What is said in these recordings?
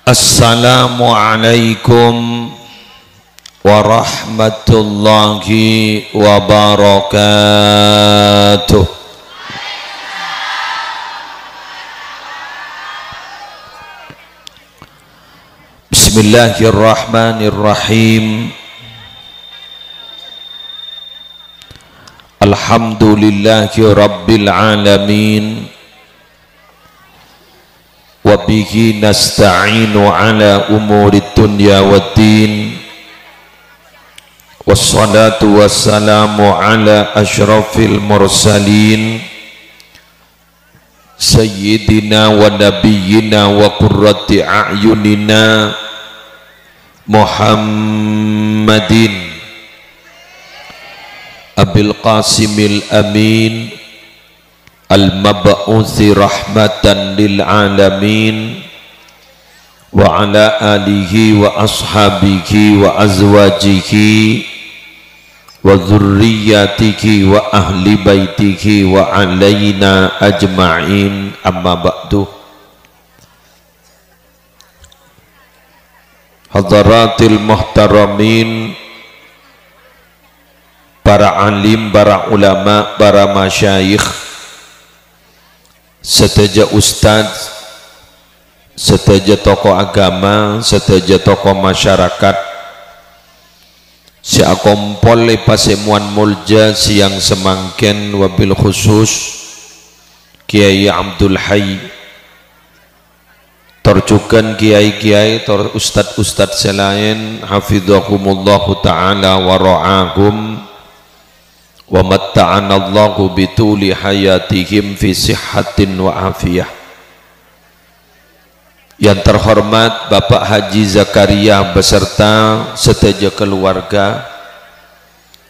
Assalamualaikum warahmatullahi wabarakatuh. Bismillahirrahmanirrahim. Alhamdulillahi rabbil alamin. Wa bihi nasta'inu ala umuri dunya waddin. Wassalatu wassalamu ala asyrafil mursalin sayyidina wa nabiyyina wa qurrati a'yunina Muhammadin Abil Qasimil Amin al-mab'uthi rahmatan lil alamin wa ala alihi wa ashabihi wa azwajihi wa dzurriyyatihi wa ahli baitihi wa alaina ajma'in, amma ba'du. Hadaratil muhtaramin, para alim, para ulama, para masyayikh, sedaja ustaz, sedaja tokoh agama, sedaja tokoh masyarakat, si akompol pasemuan mulja siang semangken, wabil khusus Kiai Abdul Hayy, torjukan kiai-kiai, tor ustad-ustad selain, hafidhahumullahu ta'ala wa ra'ahum wa matta'anallahu bituli hayatihim fi sihhatin wa afiyah. Yang terhormat Bapak Haji Zakaria beserta sedaja keluarga,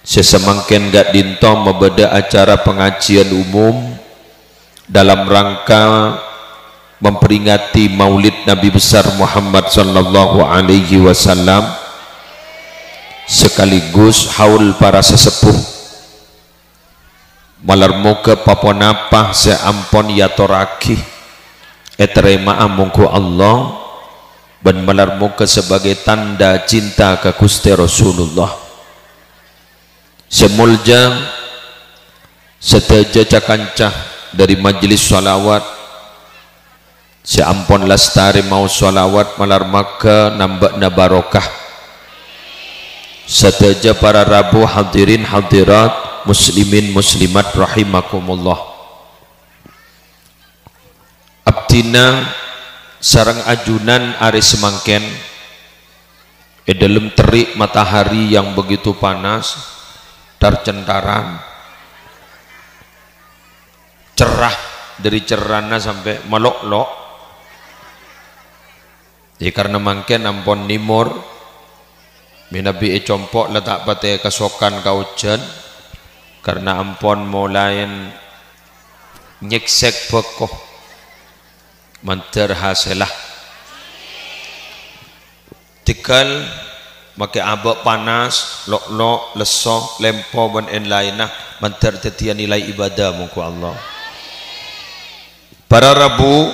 sesemangken gak dinto membeda acara pengajian umum dalam rangka memperingati maulid Nabi besar Muhammad sallallahu alaihi wasallam sekaligus haul para sesepuh malar muka paponapah seampon yatoraki eterema amungku Allah dan malar muka sebagai tanda cinta ke Gusti Rasulullah. Semulja sedaja cakancah dari majelis salawat seampon lastari mau salawat malar maka nambakna barokah. Sedaja para rabu hadirin hadirat, muslimin muslimat rahimakumullah. Abdina sarang ajunan ari semangken dalam terik matahari yang begitu panas, tercentaran cerah dari cerana sampai melok-lok. Ya karena mangken ampon nimur minabi compok letak pate kasokan kaujan karena ampon mulayan nyeksek bekoh manter hasilah tikal make abak panas lok-lok leso lempo ban en lainah manter tetia nilai ibadah muku Allah. Para rabu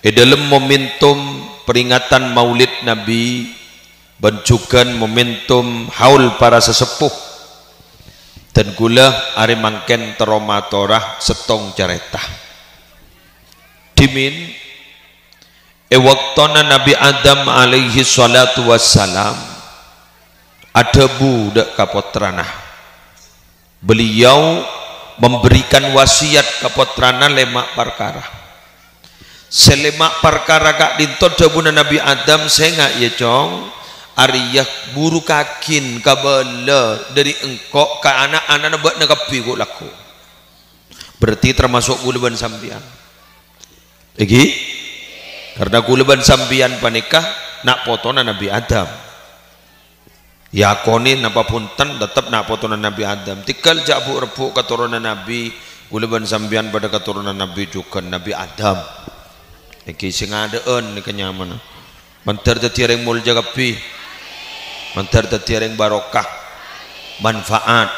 dalam momentum peringatan maulid Nabi bencukan momentum haul para sesepuh dan gula ari mangken teromatorah setong caretah dimin waktona Nabi Adam alaihi salatu wassalam ada budak kapotranah, beliau memberikan wasiat kapotranah lemak perkara selemak perkara kak dintot jabuna Nabi Adam saya ya cong ariyak buru kakin kabala dari engkok ke anak-anak buat nagapi kok laku, berarti termasuk kuleban sambian lagi karena kuleban sambian panikah nak potona Nabi Adam ya konin napa punten tetap nak potona Nabi Adam tikal jabu repuk keturunan Nabi kuleban sambian pada keturunan Nabi juga Nabi Adam lagi sing adaan ni kenyaman mentar tetiareng mulja kapi mantar tetiareng barokah manfaat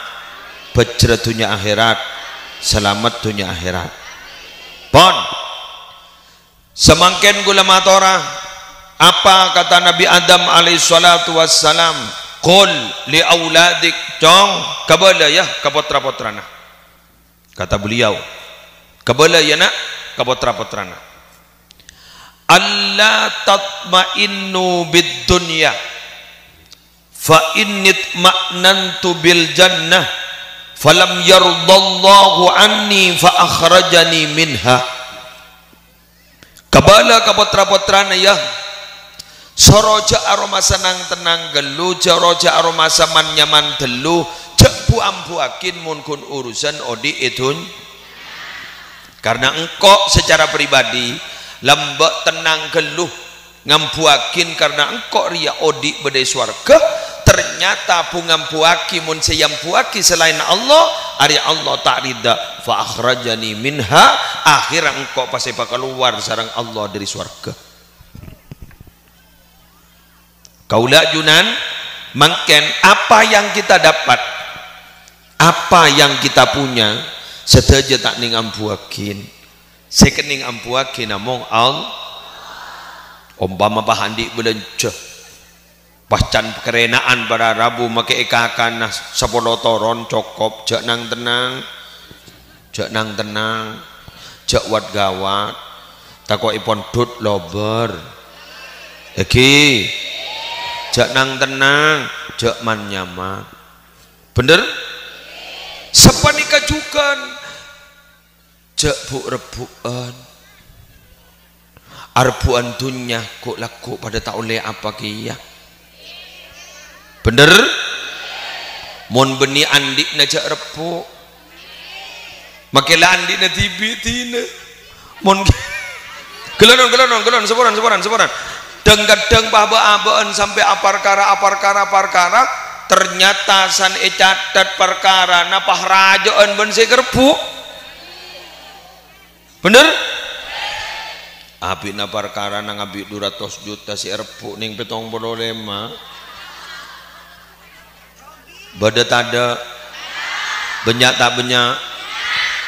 pejra dunia akhirat selamat dunia akhirat pon semangken gula matora Apa kata Nabi Adam alaihi salatu wassalam? Qul li auladik, cong kabala ya ka putra-putrana. Kata beliau, kabala ya nak ka putra-putrana. Alla tatma'innu bid dunya fa innit ma'nantu bil jannah falam yardallahu anni fa akhrajani minha. Kabala ka putra-putrana ya, soroja aroma senang tenang gelu, soroja aroma saman nyaman telu, cek ampuakin munkun urusan odi itun. Karena engkau secara pribadi lambak tenang geluh ngampuakin karena engkau ria odi bedai swarga, ternyata pu ngampuaki mun sayampuaki selain Allah, ari Allah tak rida, fa akhrajani minha, akhirnya engkau pasti bakal keluar sareng Allah dari swarga. Kaula junan mangken apa yang kita dapat, apa yang kita punya sedaja tak ning ampuakin, sekening ampuakin namung al umpama bahandi belanja pascan kerenaan pada Rabu make ikakan nah 10 toron cokop jak nang tenang, jak nang tenang, jak wat gawat takok ipon dut lober iki jak nang tenang, jak man nyaman. Bener? Sepanika juga jak bu rebuan arbuan dunya kok laku pada tak oleh apa kia. Bener? Mon beni andik na jak rebu makela andik na tibi-tina mon gelon seburan deng-gedeng pahba-abaan sampai aparkara ternyata san catat perkara napah rajaan ben segerbu. Bener? Abi na perkara nang abi 200 juta si erpu ning 75 badat ada banyak tak banyak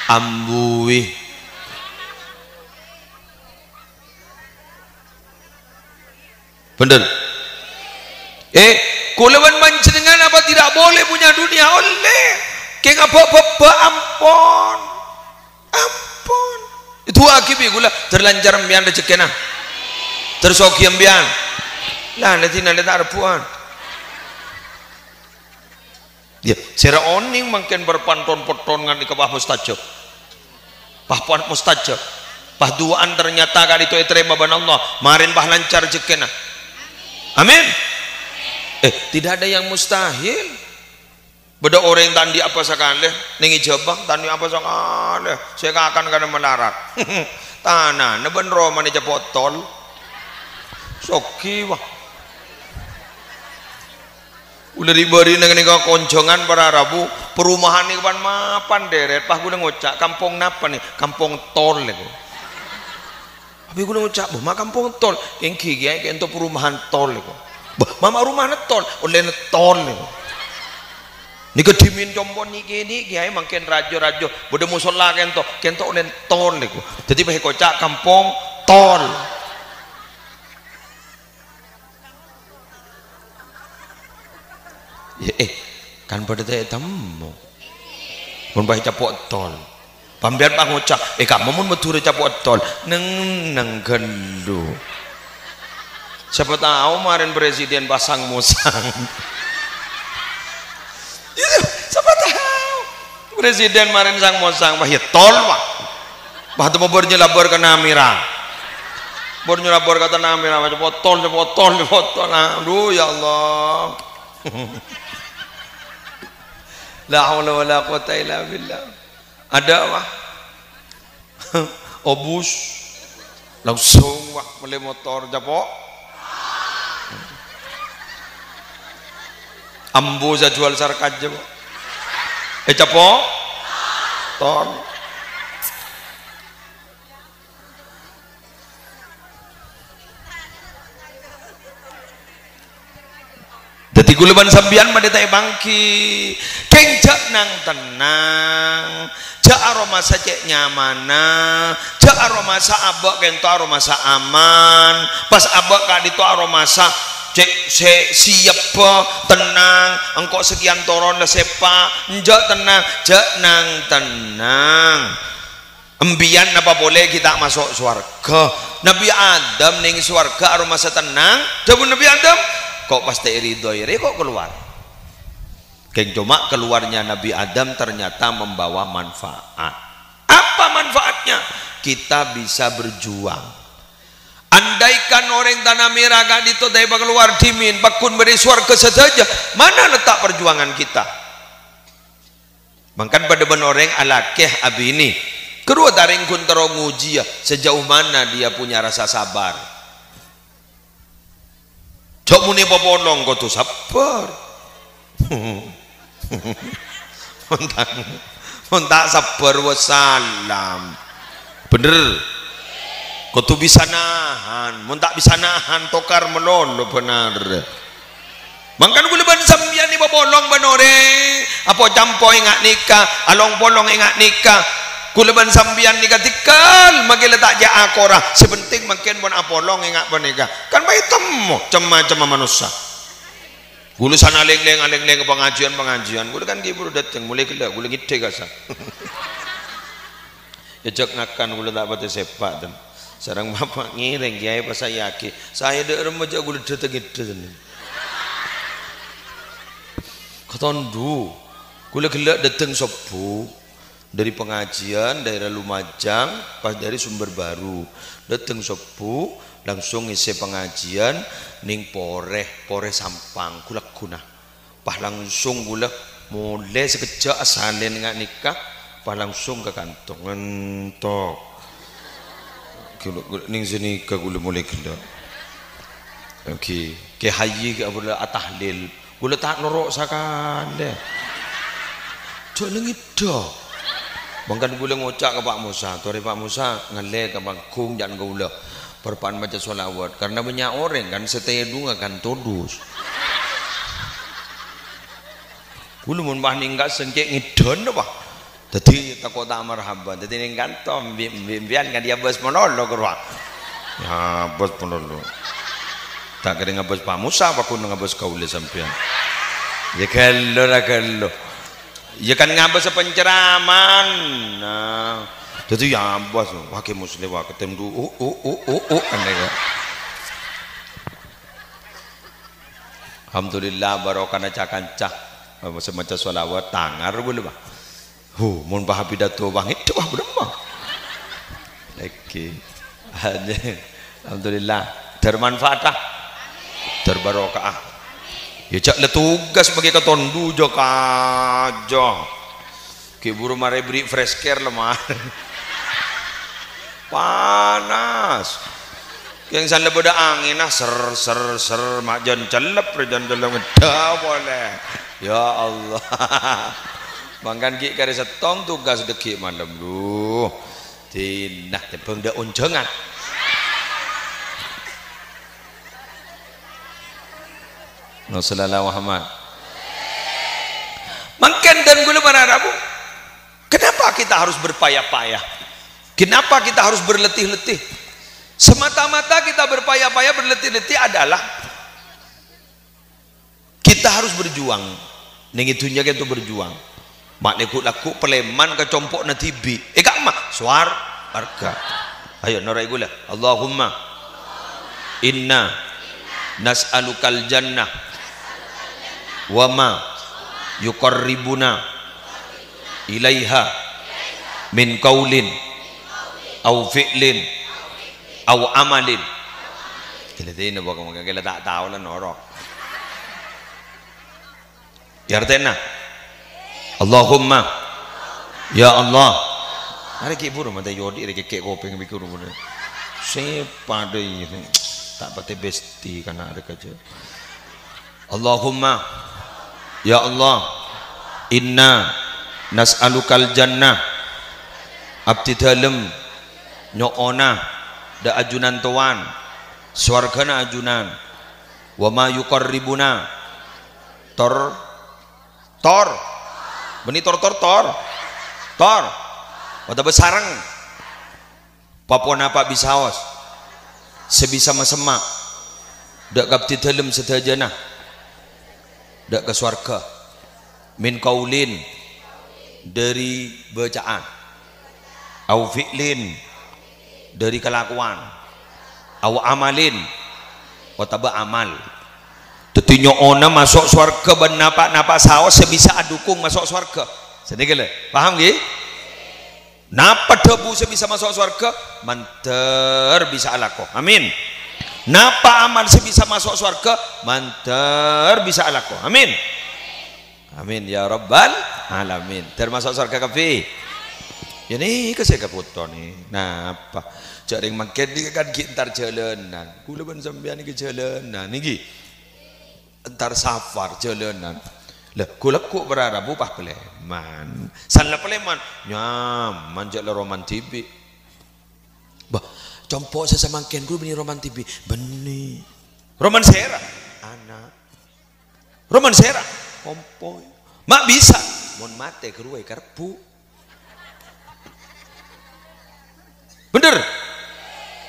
ambui. Bener? Kulawan mancenengan apa tidak boleh punya dunia? Oleh keng apa-apa ampun itu akibi gula terlancar mbian rezekina tersoki mbian lah nanti tak ada puan ya sera oning mungkin berpanton-panton ngan di kebah mustajab pah mustajab pah duaan ternyata kali itu terima ban Allah marin pah lancar rezekina. Amin. Tidak ada yang mustahil. Beda orang yang tandi apa sekali, nengi jabang tandi apa sekali, saya akan kada melarat. Tanah, neben Roma ni cepot tol, soki wah. Udah diberi dengan kau konjongan para Rabu, perumahan ni kapan mapan deret, pas gue ngocak kampung napa nih, kampung tol lego. Tapi gue ngucap, bah kampung tol, yang kiai kayak untuk perumahan tol lego. Bah mama rumah tol, oleh tol lego. Nika dimin jombon niki kiai makin rajo bode musola kento oleh tol lego. Jadi bah kocak kampung tol. Ya kan pada teh temu. Pun bah capok tol. Pambiar pak ngucap, kamu mun metu capok tol, neng gendu. Siapa tahu kemarin presiden pasang musang. Siapa tahu presiden kemarin sang musang, bah ya tol pak. Bah tu mau bernyelabor ke Namira. Bernyelabor kata Namira, capok tol. Aduh ya Allah. La haula wala quwata illa billah. Ada wah obus langsung wah beli motor japok ambu saya jual sarkat japok japok ton dadi gulaban sambian pada tak bangki kenjak nang tenang jak aroma cek nyamana, jak aroma sa abak kento aroma sa aman, pas abak kak itu aroma sa cek siap tenang, engkau sekian toron lah sepa, jak tenang, jak nang tenang. Embian apa boleh kita masuk surga? Nabi Adam ning surga aroma sa tenang, jawab Nabi Adam, kok pasti ridho iri kok keluar. Keng cuma keluarnya Nabi Adam ternyata membawa manfaat. Apa manfaatnya? Kita bisa berjuang. Andaikan orang tanah merah gak ditodai keluar dimin, bakun beri surga saja, mana letak perjuangan kita? Mangkan pada ben orang alakeh abini, kedua taring kun teronguji ya, sejauh mana dia punya rasa sabar. Cok muni popolong kau tu sabar. Montak sabar wassalam. Bener. Kau tu bisa nahan, montak bisa nahan tokar melolo benar. Mangkan gue leban sambian ni popolong benore. Apa campo ingat nikah, along polong ingat nikah. Kuleban sambian nikah tikal magi letak ja akora sepenting makin bon apolong ingat benika kan bayi temu cema-cema manusia gulu sana leng-leng ke pengajian gulu kan gibur dateng mulai kelak gulu ngide kasa ya cek ngakan gulu tak pati sepak dan sarang bapak ngireng kiai pas saya yakin saya dek remaja gulu dateng ngide ketondu gulu kelak dateng sopu dari pengajian daerah Lumajang pas dari Sumber Baru dateng sepuh langsung ngisi pengajian ning poreh Sampang kulak guna pas langsung gula mulai sekejap asalin nggak nikah pas langsung ke kantong ngentok ning sini ke gula mulai gila oke ke haji ke gula atahlil gula tak norok sakande cok lengit dah. Bangkan gula ngocak ke Pak Musa, tori Pak Musa ngale ke bangkung jangan gula perpan baca sholawat karena banyak orang kan setedung akan todus. Gula mun bah ninggal sengkek ngidon apa? Jadi takut tak marhaban, jadi ninggal tom bian kan dia bos monolog kerwa. Ya bos monolog. Tak kena ngabos Pak Musa, apa kun ngabos kaule sampean. Ya kalau. Ya kan ngabas penceraman. Nah, jadi ya bos, wakil muslim wakil temdu aneh. Alhamdulillah barokah cakan cak semacam sholawat tangar boleh bah. Mun bah pidato bang itu bah berapa? Oke. Alhamdulillah termanfaat lah, terbarokah. Ya cak le tugas bagi ketondu jo kajo ki buru mare beri fresh care lemah panas yang san lebeda angin nah ser majan celep rejan dalam dah boleh ya Allah mangkan ki kare setong tugas deki malam lu tindak tepeng da unjengan Rasulullah Muhammad makan dan gula para Arabu kenapa kita harus berpayah-payah kenapa kita harus berletih-letih semata-mata kita berpayah-payah berletih-letih adalah kita harus berjuang ning itunya itu berjuang mak nekuk laku peleman ke compok na tibi kak mah suar harga ayo norai gula Allahumma inna nas'alukal jannah wama yuqarribuna ilaiha min qaulin au fi'lin au amalin keletin apa kamu kala tak tahu lah norok ya artinya Allahumma ya Allah hari kibur mata yodi hari kek kopi ngebikur bener siapa deh tak pati besti karena ada kerja Allahumma ya Allah inna nas'alukal jannah abdi dalem nyoona da ajunan tuan swargana ajunan wa ma yuqarribuna tor beni tor Kota besarang Papua napa bisaos sebisa masemak dak kapti dalam sedajana dak ke swarga min kaulin dari bacaan au fi'lin dari kelakuan au amalin wataba amal tetinyo ona masuk swarga ben napa saos sebisa adukung masuk swarga sedikit paham nggih napa debu sebisa masuk swarga manter bisa alako amin napa amal sebisa masuk swarga manter bisa alako amin amin ya rabbal alamin termasuk swarga kafe ya nih kesek keputon nih napa jaring makin ini kan gitar jalanan kula ban sampean iki jalanan niki entar safar jalanan lah kula kok berharap upah Pleman salah Pleman nyaman jak roman TV bah compok sesamangken kula beni roman TV beni roman sera anak roman sera kompoi mak bisa mon mate keruai karpu bener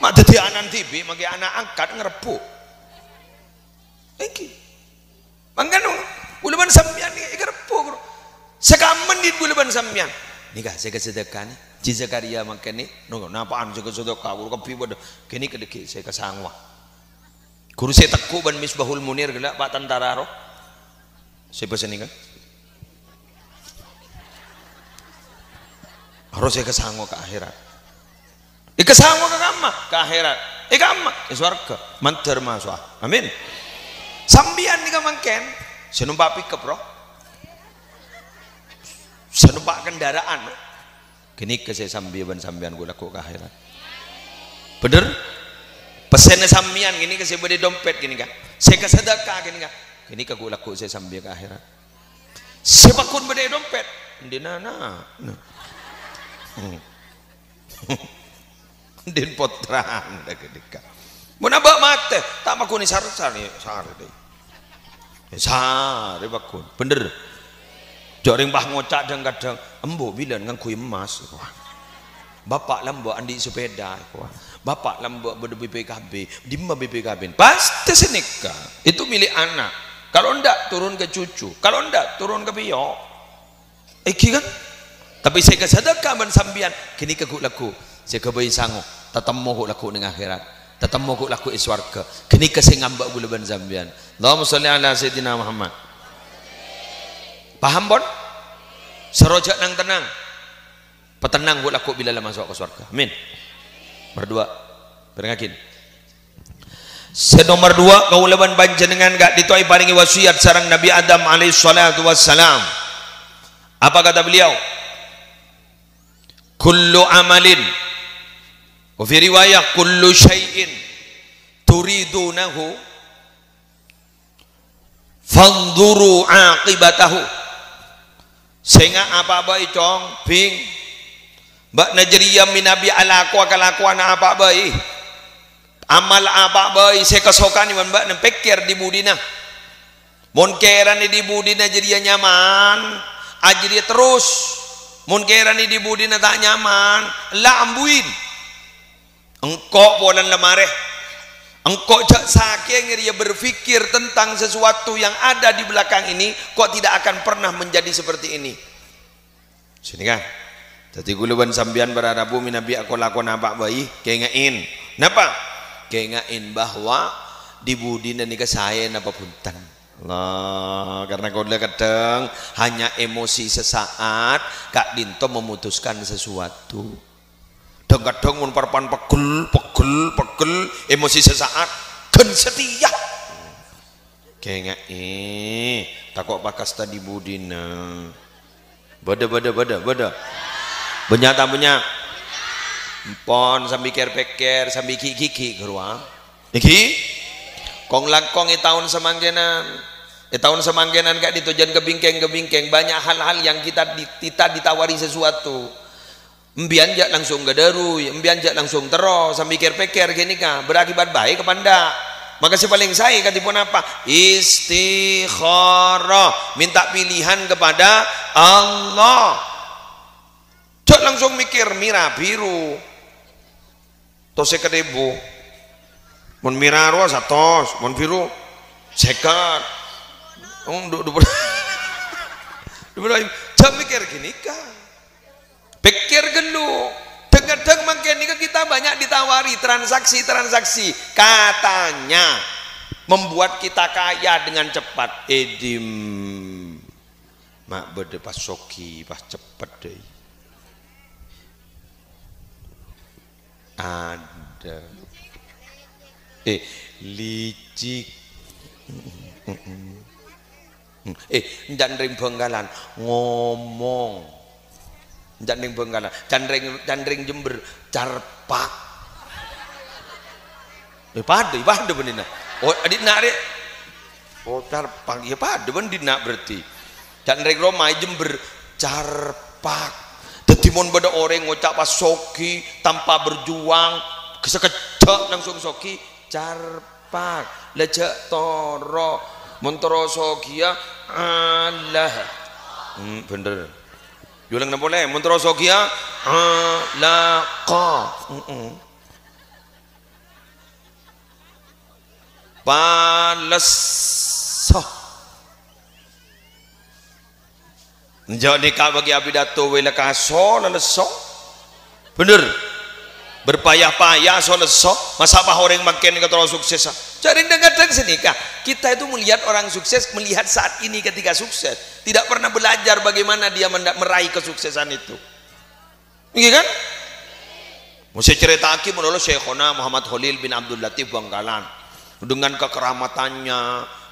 mak dadi anak TV mangke anak angkat ngerepu iki mangkan buleban sampean iki ngerepu sekamen di buleban sampean nikah saya kesedekah nih Ji Zakaria mangken nih napa napaan saya kesedekah kula kepi bodo kene kedeki saya kesangwa guru saya teku ban Misbahul Munir gelak Pak Tentara roh saya pesen nih kan harus saya kesangwa ke akhirat ikesangwa ke kamma ke akhirat ikamma ke swarga manter masuk amin sambian nih mangken senumpak pickup bro senumpak kendaraan kini ke saya sambian gue laku ke akhirat bener pesennya sambian gini ke saya beri dompet gini kan saya kesedekah gini kan kini ke gue laku saya sambian ke akhirat siapa kun beri dompet di nana din potran dah ketika mun abak mate tak makuni sar-sar ya sar deh sar bakun bener joring bah ngocak dan kadang embo bilan ngangkui emas bapak lambo andi sepeda bapak lambo ber BPKB dimma BPKB pasti senikah itu milik anak kalau ndak turun ke cucu kalau ndak turun ke piyo iki kan tapi saya kesedekah men sambian kini keguk laku saya kebayi sangu tetemu kok laku ning akhirat tetemu kok laku iswarga kini ke saya ngambak buleban sambian Allahumma sholli ala sayyidina Muhammad paham bon serojak nang tenang petenang kok laku bila masuk ke surga amin berdua berengakin senomor dua kaulaban panjenengan gak dituai paringi wasiat sareng Nabi Adam alaihi salatu wassalam apa kata beliau kullu amalin wa fi riwayah kullu syai'in turidunahu fanzuru aqibatahu sehingga apa-apa icong bing mbak najriyam min nabi alaku kalakuan apa-apa amal apa-apa saya kesokan mbak nepekir di budina mon keran di budina jadi nyaman ajri terus mun kerani di budina tak nyaman la ambuin engkau polan lemareh engkau cak saking dia berpikir tentang sesuatu yang ada di belakang ini kok tidak akan pernah menjadi seperti ini sini kan jadi guluban sambian berharap minabi aku lakon apa bayi kengain napa kengain bahwa di budina nikah saya napa punten Allah karena kau kadang hanya emosi sesaat Kak Dinto memutuskan sesuatu kadang mun parpan pegel emosi sesaat gen setia kayak takut pakas tadi budina bada benyata empon sambil ker-peker sambil kiki geruang iki kong langkong tahun semanggenan gak ditujuan kebingkeng banyak hal-hal yang kita ditawari sesuatu embian jak langsung gadaru embian jak langsung terus sambil pikir-pikir gini kah berakibat baik apa enggak maka paling saya katipun apa istikharah minta pilihan kepada Allah Cok langsung mikir mira biru tose kedebu mun mira ro satos mun biru sekat jam mikir gini kah pikir gelu deng-deng makin ini kita banyak ditawari transaksi katanya membuat kita kaya dengan cepat edim mak bede pas soki pas cepet deh ada licik ndak ring Benggalan ngomong ndak ring Benggalan candring Jember carpak pada benina oh adik nare oh carpak ya pada benina berarti candring Roma Jember carpak timon pada orang ngucap pas soki tanpa berjuang sekejap langsung soki carpak lejak toro montoro sokia Allah bener jualan nggak boleh montoro sokia Allah pales jadi kak bagi abidato wela kaso leleso bener berpayah-payah so leso masa apa orang makin kata orang sukses cari dengar sini kak kita itu melihat orang sukses melihat saat ini ketika sukses tidak pernah belajar bagaimana dia meraih kesuksesan itu iya kan mesti cerita aki menurut Syekhona Muhammad Khalil bin Abdul Latif Bangkalan dengan kekeramatannya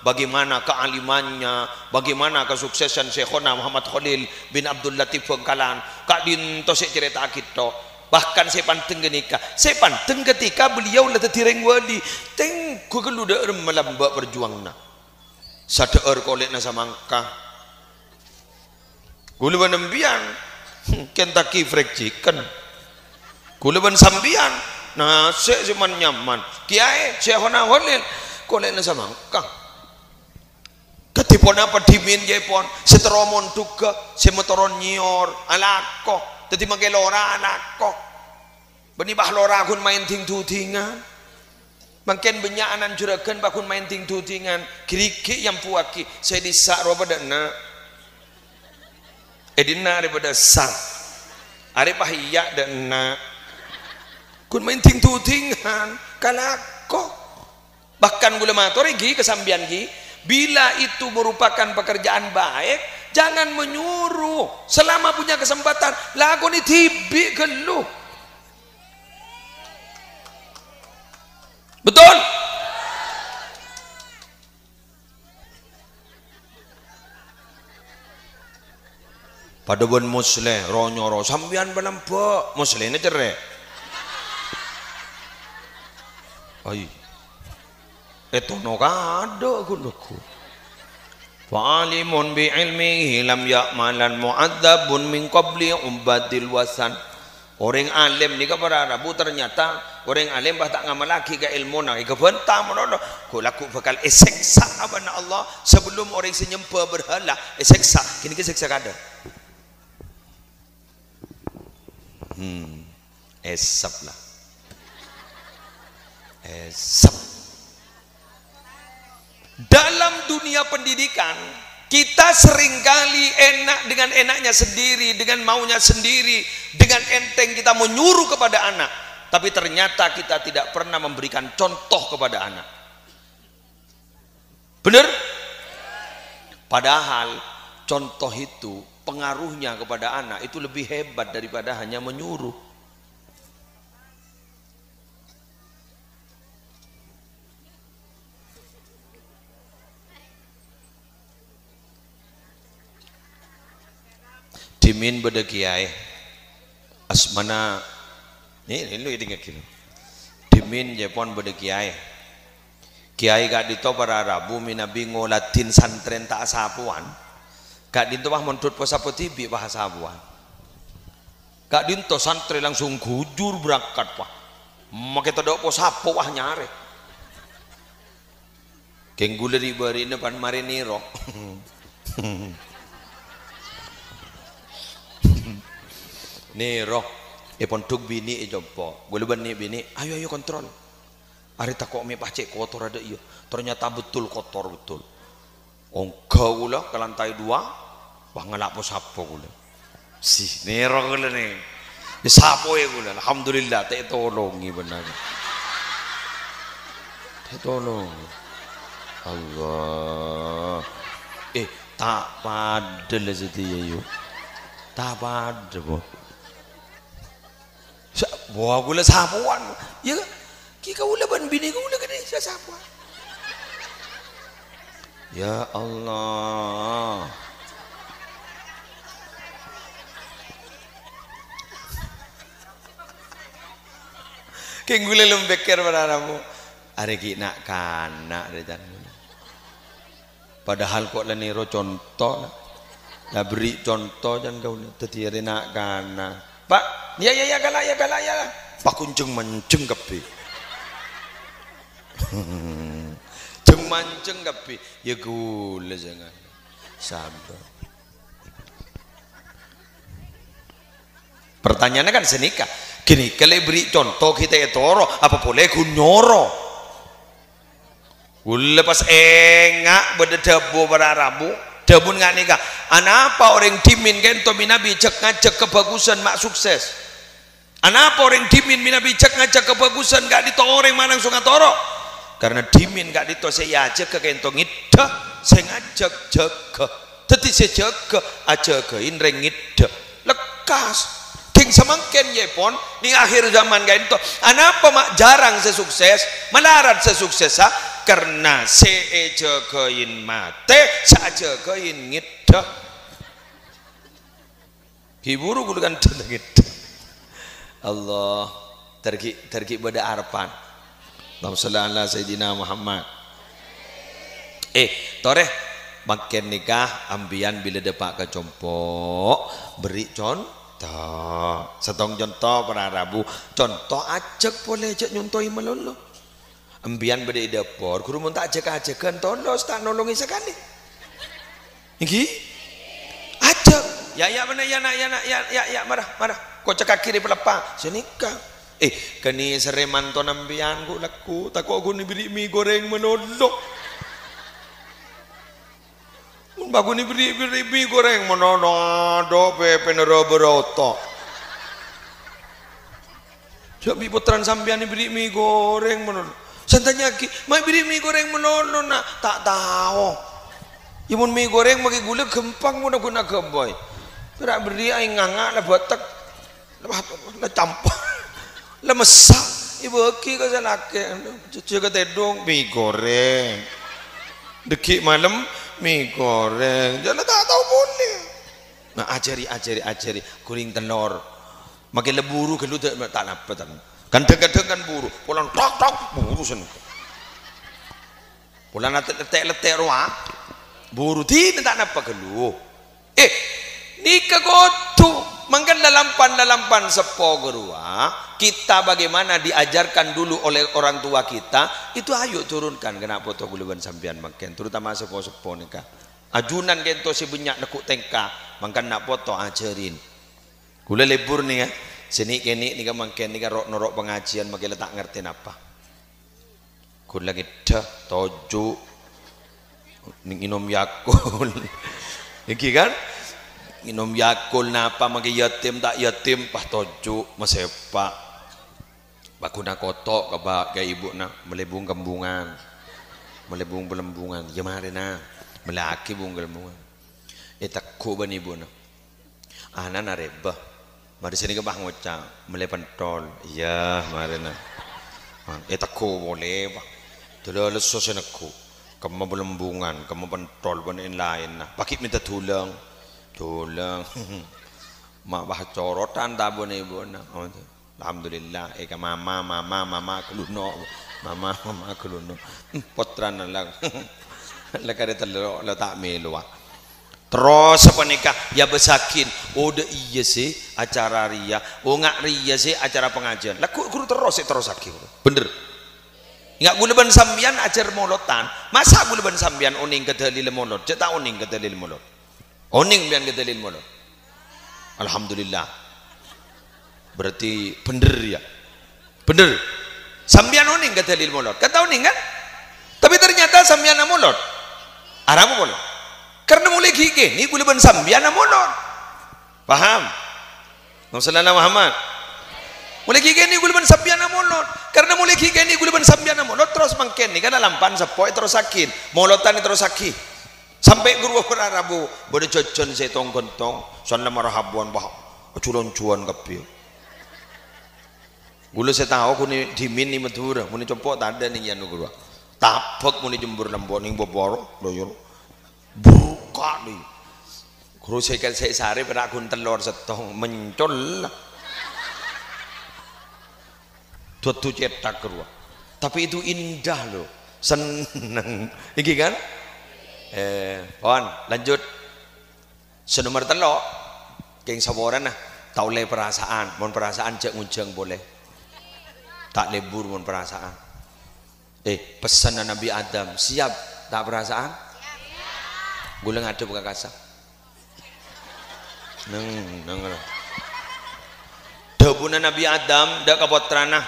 bagaimana kealimannya, bagaimana kesuksesan Syekhona Muhammad Khalil bin Abdul Latif Bangkalan. Kak dinto saya cerita kita. Bahkan saya panteng genika. Saya panteng ketika beliau lata tireng wali. Tengku keluda melambak berjuangna. Sadar kolek na samangka. Guluban nembian. Kentucky Fried Chicken. Guluban sambian. Nah, saya cuman nyaman. Kiai Syekhona Khalil kolek na samangka. Ketipon apa dimin jepon seteromon tuga semotoron nyior alako tadi makai lora alako beni bah lora kun main ting tutingan makin banyak anan juragan bakun main ting tutingan kiriki yang puaki saya disak roba dana edina daripada sak are pahiya dana kun main ting tutingan kalako bahkan gula matori gi kesambian gi bila itu merupakan pekerjaan baik jangan menyuruh selama punya kesempatan lakoni tibi geluh betul pada bon musle ronyoro sambian belampo musle ini cerai ay etono kado guluku fa'alimun bi ilmihi lam ya'malan mu'adzabun min qabli umbadil wasan orang alim ni kepada Rabu ternyata orang alim bah tak ngamal lagi ke ilmu nak kebentam mono ko laku bakal eseksa abana Allah sebelum orang senyempa berhala eseksa kini ke seksa kada esap lah esap. Dalam dunia pendidikan kita seringkali enak dengan enaknya sendiri, dengan maunya sendiri, dengan enteng kita menyuruh kepada anak, tapi ternyata kita tidak pernah memberikan contoh kepada anak. Benar? Padahal contoh itu pengaruhnya kepada anak itu lebih hebat daripada hanya menyuruh. Dimin beda kiai asmana ini lu ingat kilo dimin Jepon beda kiai gak dito para Rabu minabi ngolatin santren tak sapuan gak dito bah mentut posapo tibi bahasa sapuan gak dito santri langsung gujur berangkat pak makai todok posapo wah nyare kenggule di bari depan mariniro Nero pondok bini coba gue leban nih bini ayo kontrol hari tak kok mi pacek kotor ada iyo ternyata betul kotor betul ongkau gula ke lantai 2 wah ngelak sapo gula sih Nero gula nih sapo ya gula alhamdulillah tak tolongi benar tak tolong Allah tak padel setia yuk tak padel wah gula sapuan ya kika ula ban bini ko ula kani sa sapuan ya Allah keng gula lembekir bararamu are ki nak kanak rejan padahal kok leniro contoh lah beri contoh jangan kau tadi are nak kanak Pak ya galak ya Pak kuncung mancung kepi jeng mancung kepi ya gula jangan sabar pertanyaannya kan senika gini kalau beri contoh kita etoro apa boleh kunyoro gula pas engak berdebu berarabu dabun nggak nikah anapa orang dimin kan to minabi cek ngajak kebagusan mak sukses anapa orang dimin minabi cek ngajak kebagusan nggak dito orang manang sungai toro karena dimin nggak dito saya ajak ke kento ngida saya ngajak jaga tadi saya jaga aja ke indreng ngida lekas ting semangken ye pon di akhir zaman nggak dito anapa mak jarang sesukses melarat sesukses karena saya jagain mate saya jagain ngida hiburu gulukan ngida Allah tergi pada arpan Allahumma shalli ala sayyidina Muhammad toreh makin nikah ambian bila depak ke compok beri contoh setong contoh para rabu contoh ajak boleh ajak nyuntoi melulu ambian beda dapur guru mun tak ajak-ajakan tolos tak nolongi sekali iki ajak ya mana ya marah kok cekak kiri pelepah senika kani sereman to nambian ku laku tak kok guni beri mie goreng menolok mun baguni beri mie goreng menono do pepe nero beroto coba putran sambian beri mie goreng menolok santanya ki, mai beri mie goreng menono nak tak tahu. Imun mie goreng pakai gula gempang muna guna gemboy. Berak beri ai nganga lah botak, lah campur, lah mesak. Ibu ki kau salake, cuci ke tedong mie goreng. Dekik malam mie goreng, jangan tak tahu boleh. Nah ajari kuring telur. Makin leburu kelut tak napa kadang-kadang kan buru pulang tok buru sen pulang letek ruang buru tidak napa kelu nikah gotu mangkan lalampan sepo gerua kita bagaimana diajarkan dulu oleh orang tua kita itu ayo turunkan kenapa to guluban sampean makin terutama sepo-sepo nikah ajunan gento si banyak nekuk tengka mangkan nak foto ajarin gula libur nih ya sini kini nika mangken nika norok pengajian makin letak ngerti apa kun lagi dah toju minum yakul iki kan minum yakul napa makin yatim tak yatim pah toju masepak bakuna kotok ke ibu nak melebung kembungan melebung belembungan gimana na melaki bung gelembungan takku ban ibu nak anak narebah mari sini ke bah ngocak mulai pentol iya mari na takku boleh pak tulah lesos aku kamu belembungan kamu pentol benin lain nah pakit minta tulang mak bah corotan tabun ibu na alhamdulillah ka mama keluno mama keluno potran lang lekare telo la tak melu terus apa nikah ya besakin udah iya sih acara ria nggak ria sih acara pengajian lah guru terus akhir bener nggak guleban sambian ajar molotan masa guleban sambian uning ke dalil molot cetak uning ke dalil molot uning bian ke dalil molot alhamdulillah berarti bener ya, bener. Sambian uning kata dalil molot, kata uning kan? Tapi ternyata sambian molot, aramu molot. Karena mulai gigi ini gue leban sambian molot, paham? Masalah Muhammad. Mulai gigi ini gue leban sambian molot, karena mulai gigi ini gue leban sambian molot terus mangken nih karena lampan sepoi terus sakit, molotan terus sakit. Sampai guru berarabu, boleh jajan saya tong-tong, sana marhabuan bah, culon-cuan kapil. Gula saya tahu aku ni dimin ni Madura, muni copot tak ada ni yang guru. Tapak muni jembur nambon ni bobor, doyor, buka ni. Guru saya kan saya sehari pernah aku telur setong mencol. Tuh cetak guru. Tapi itu indah loh, senang, iki kan? Pon lanjut. Senomor telok, geng saboran nah, tahu le perasaan, mon perasaan cek ngunceng boleh. Tak lebur mon perasaan. Pesan Nabi Adam, siap tak perasaan? Siap. Gula ngadep ke kasar. Neng. Dabuna Nabi Adam dak kapotrana.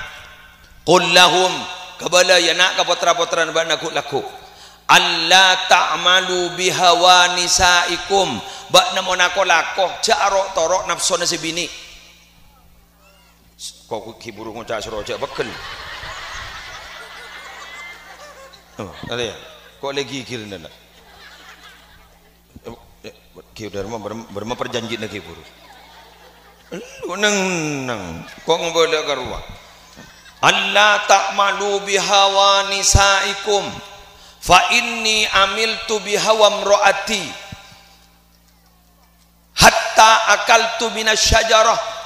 Qul lahum kabala ya nak kapotra-potra bana laku. Allah ta'malu bihawa nisaikum. Bak namonako lakoh jarok torok nafsona sebini. Kok kiburu ngucak seroja bekel. Ada ya? Kok lagi kira nana? Kira derma berma perjanji nak kiburu. Nang. Kok ngobrol karua? Allah ta'malu bihawa nisaikum. Fa inni amiltu bihawa mroati. Hatta akaltu minasyajarah.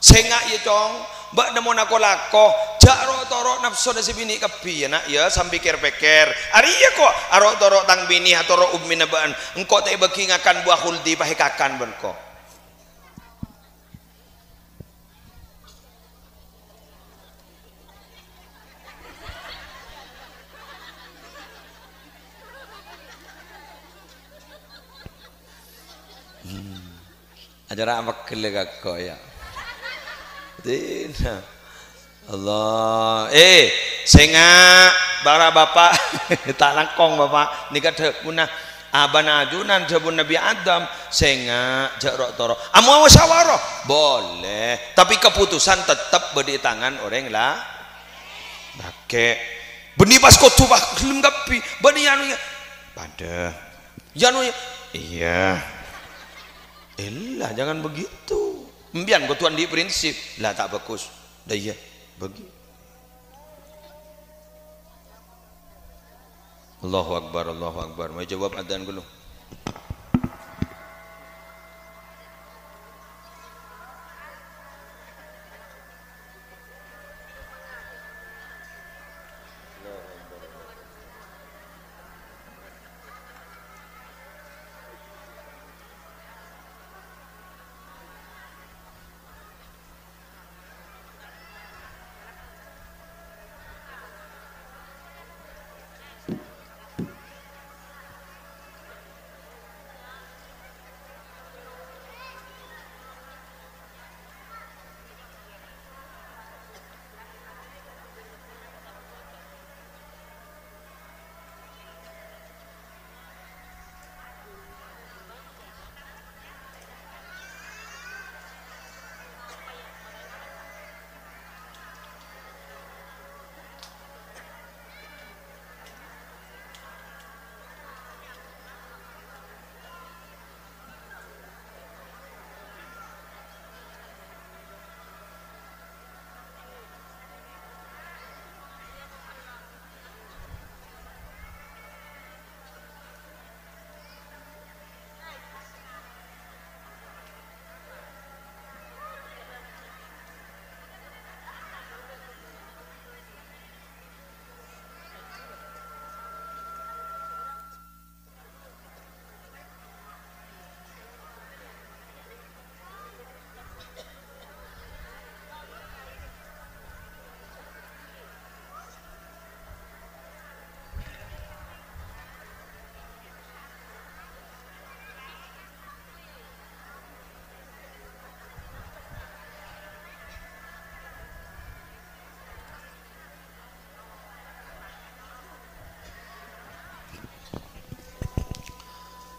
Sengak ya cong. Bak namun aku lako jarok torok nafsu nasi bini kapi ya nak ya sambil pikir-pikir ari ya kok arok torok tang bini atau torok ummi nabaan engkau tak bagi ngakan buah huldi pahikakan benko ajaran apa kelegak kau ya. Dina Allah senga bara bapak tak langkong bapak nikah punah abanajunan sabun Nabi Adam senga jarok torok amu musyawarah boleh tapi keputusan tetap beri tangan orang lah pakai benih pas kau coba belum tapi benih anu ya pada janu iya elah jangan begitu. Mbian kau tuan di prinsip lah tak bagus dah iya bagi Allahu Akbar mau jawab adzan dulu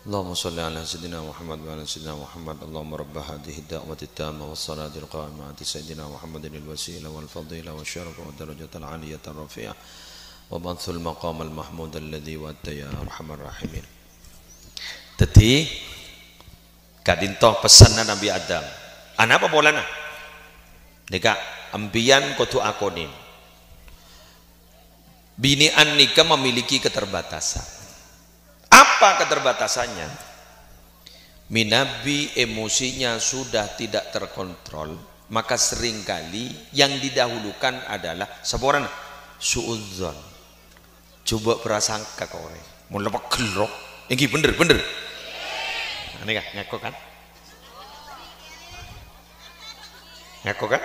اللهم صل على سيدنا محمد وعلى سيدنا محمد اللهم رب هذه الدعوة التامة والصلاة القائمة آت سيدنا محمد الوسيلة والفضيلة والشرف والدرجة العالية الرفيعة وبعث المقام المحمود الذي وعدت يا أرحم الراحمين. Jadi kadintoh pesan Nabi Adam. Ana apa bolana? Nika ambian kudu akonin. Binian nikah memiliki keterbatasan. Apa keterbatasannya? Minabi emosinya sudah tidak terkontrol, maka seringkali yang didahulukan adalah seborang suudzon. Coba prasangka kau orang, mau lepak gelok, ini bener. Ini kan ngaku kan? Ngaku kan?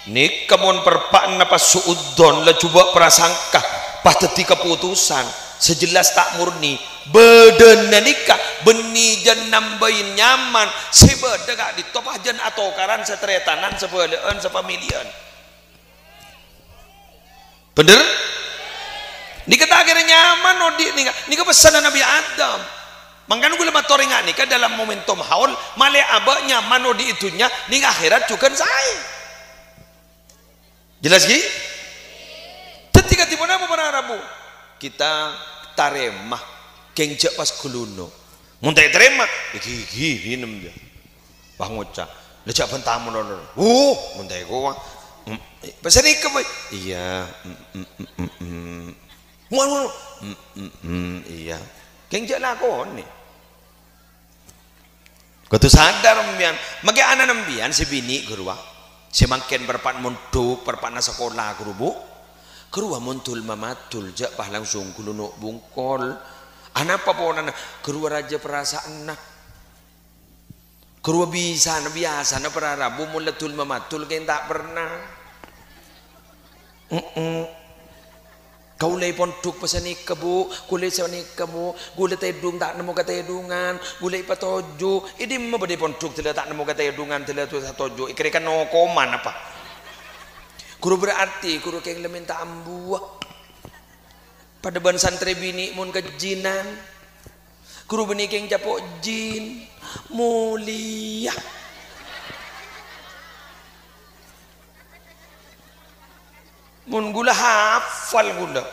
Ini kemun perpaan apa suudzon lah coba prasangka, pas tadi keputusan. Sejelas tak murni bedena nikah beni jan nambahin nyaman sebeda gak ditopah jan atau karan seteretanan sebelaan sepamilian bener nikah tak akhirnya nyaman odi nikah pesanan Nabi Adam makanya gue lemah toringan nikah dalam momentum haul male abah nyaman odi itunya nikah akhirat juga saya jelas gini ketika timuna apa para Arabu kita taremah kengjak pas kuluno muntai terima iki nem dia bah ngocak lecak bentamu muntai gua pesan ikan iya iya kengjak lakon nih kau tu sadar mbian magi anak nembian si bini gerua si makin berpat munduk berpat na sekolah gerubu keruah muntul mamatul jak pah langsung kulunuk bungkol anak apa pun keruah raja perasaan nak keruah biasa na perarabu mulatul mamatul kain tak pernah kau lay ponduk pesan ikabu kulay sa nikamu gulay tedung tak nemu katedungan gulay patojo ini mau bade ponduk tidak tak nemu katedungan tidak tu satojo ikirikan no koman apa guru berarti guru keng leminta ambuah pada ban santri bini mun kejinan guru bini keng capok jin mulia mun gula hafal gula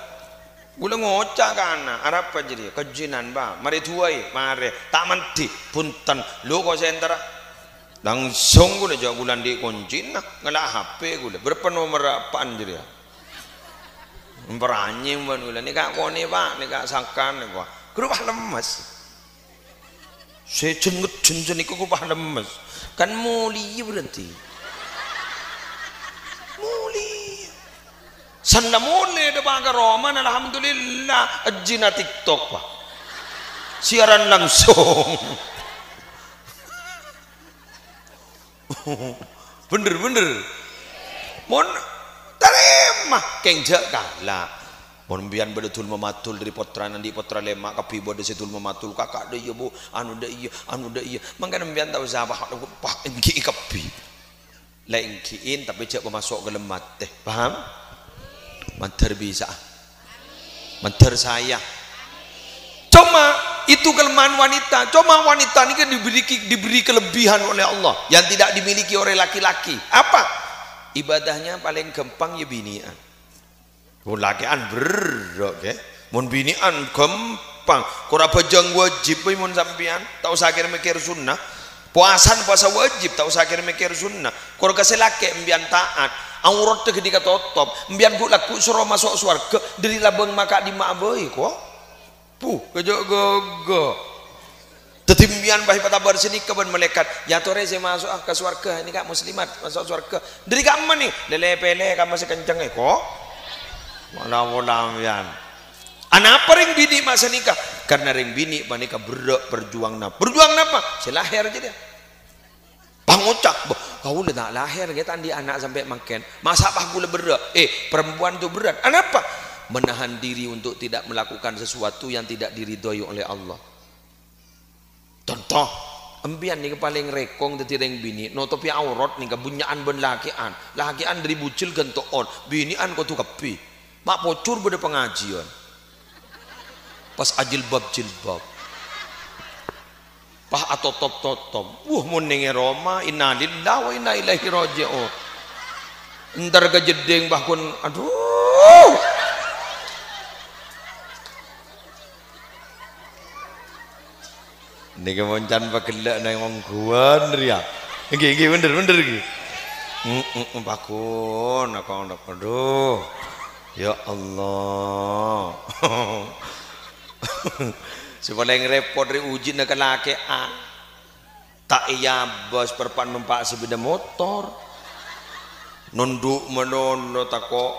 ngocak kana arab apa jadi kejinan ba mari tuai mari tak menti punten lu kau sentara langsung gue jauh bulan di kunci nak ngelak HP gue berpenomor apaan jadi ya beranyim ban gue nih kak koni pak nih kak sangkan nih pak gerubah lemes saya cengen iku gerubah lemes kan mulia berarti mulia sanda mulia depan ke Roman alhamdulillah ajina TikTok pak siaran langsung bener mon terima kengjak kalah mon bian betul mematul dari potranan di potra lemak kapi bode setul mematul kakak deh ya bu anu deh iya mangkana bian tahu siapa pak engki kapi lah engkiin tapi cak memasuk ke lemat teh paham manter bisa manter saya cuma itu kelemahan wanita cuma wanita ini kan diberi kelebihan oleh Allah yang tidak dimiliki oleh laki-laki apa ibadahnya paling gampang ya binian lakian berok ya mun binian gampang kura pejang wajib mun sampian tak usah kira mikir sunnah puasa wajib tak usah kira mikir sunnah kura kasih laki mbian taat aurat ketika totop mbian ku laku suruh masuk surga dari labang maka di ma'abai kok kejok gogo tetimbian bahi patabar sini keban melekat ya tore saya masuk ke surga ini kak muslimat masuk surga dari kamu nih lele kamu masih kenceng kok walau-walau anak apa ring bini masa nikah karena ring bini menikah berjuang apa selahir aja dia pangucak kau udah tak lahir kita di anak sampai makin masa apa gue berat perempuan tuh berat anak apa menahan diri untuk tidak melakukan sesuatu yang tidak diridhoi oleh Allah. Contoh, embian nih paling rekong teti reng bini, notopi aurat nih kebunyaan ben lakian dari bucil gentoon, binian kau tuh kepi, mak pocur beda pengajian, pas ajilbab pah atau top muninge Roma innalillahi wa inna ilaihi raji'un ntar kejeding bahkan aduh ini kemoncan pagelak nang wong guan ya nggih bener iki bakun aduh ya Allah sepaling repot ri uji nak laki tak iya bos perpan numpak sepeda motor nunduk menono tako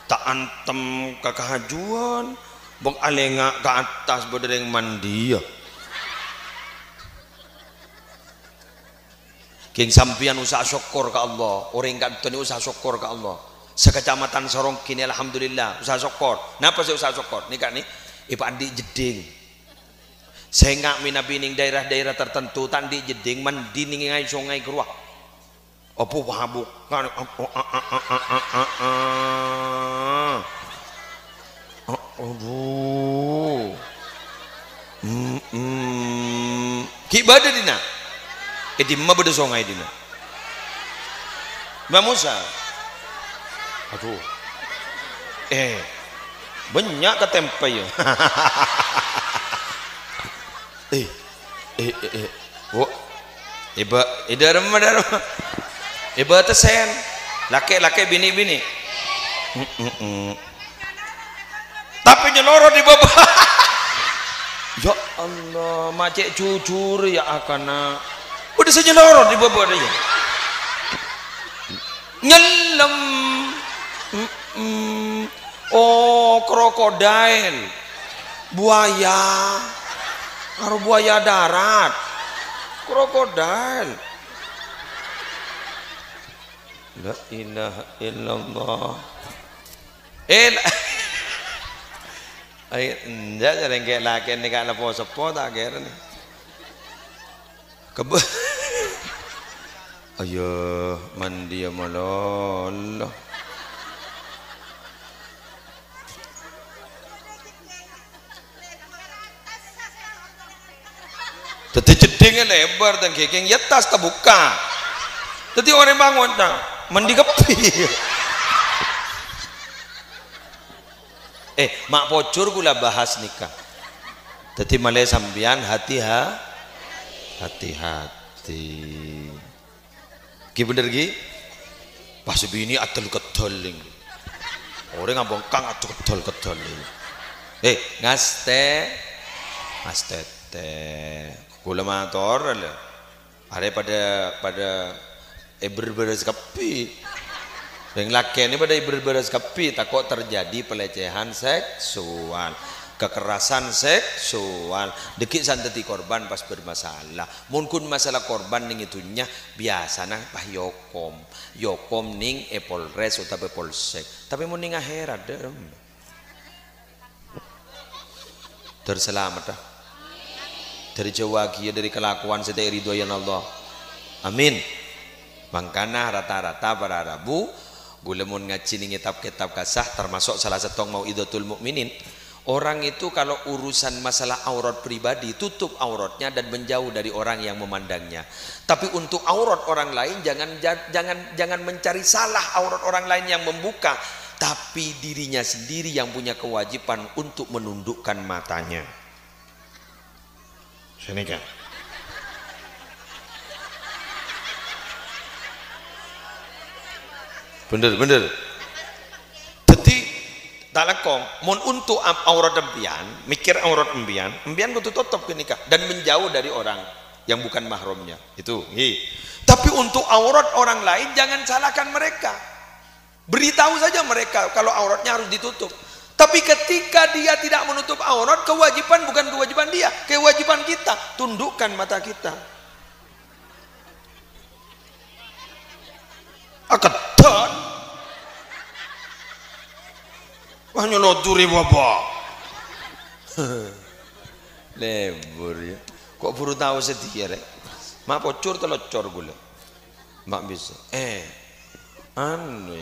tak antem kekahajuan bok alenga ke atas bodeng mandi ya king sampian usaha syukur ke Allah orang kat tani usaha syukur ke Allah sekecamatan Sorong kini alhamdulillah usaha syukur napa sih usaha syukur nih kak nih ipa andi jeding saya nggak minabining daerah-daerah tertentu tandi jeding mandi nih sungai keruah apa wabuk kan aduh kibada dina di mana beda sungai dina Mbak Musa aduh banyak ke tempe ya oh iba tesen laki bini tapi nyeloro di bawah ya Allah macet jujur ya akana udah saja nyeloro di bawah dia nyelam oh krokodil buaya karo buaya darat krokodil la ilaha illallah ay enggak jarang kayak laki nih kalau poso-poso tak kira nih ayo mandi ya malol tadi jedingnya lebar dan kekeng ya tas terbuka tadi orang bangun nah mandi kepi mak pocur gula bahas nikah tadi malai sambian hati-hati ki bener ki pas bini atel kedoling orang ngabong kang atel kedoling ngaste gula motor ada pada berberes kepi yang laki ini pada berberes kepi takut terjadi pelecehan seksual kekerasan seksual dekik santeti korban pas bermasalah mungkin masalah korban ning itunya biasanya pah yokom ning polres atau polsek tapi mau ning akhirat terselamat dah dari Jawa kia dari kelakuan sedaya ridhoyan Allah amin mangkana rata-rata para Rabu gulemun ngaji ning kitab kasah termasuk salah satu mau idatul mukminin orang itu kalau urusan masalah aurat pribadi tutup auratnya dan menjauh dari orang yang memandangnya tapi untuk aurat orang lain jangan mencari salah aurat orang lain yang membuka tapi dirinya sendiri yang punya kewajiban untuk menundukkan matanya sini kan bener jadi talakong mun untuk aurat empian mikir aurat empian kudu tutup nikah dan menjauh dari orang yang bukan mahramnya itu tapi untuk aurat orang lain jangan salahkan mereka beritahu saja mereka kalau auratnya harus ditutup tapi ketika dia tidak menutup aurat kewajiban bukan kewajiban dia kewajiban kita tundukkan mata kita akedan wah nyeloturi bapak lebur ya kok baru tahu sedih ya mak pocur telocor gula mak bisa anu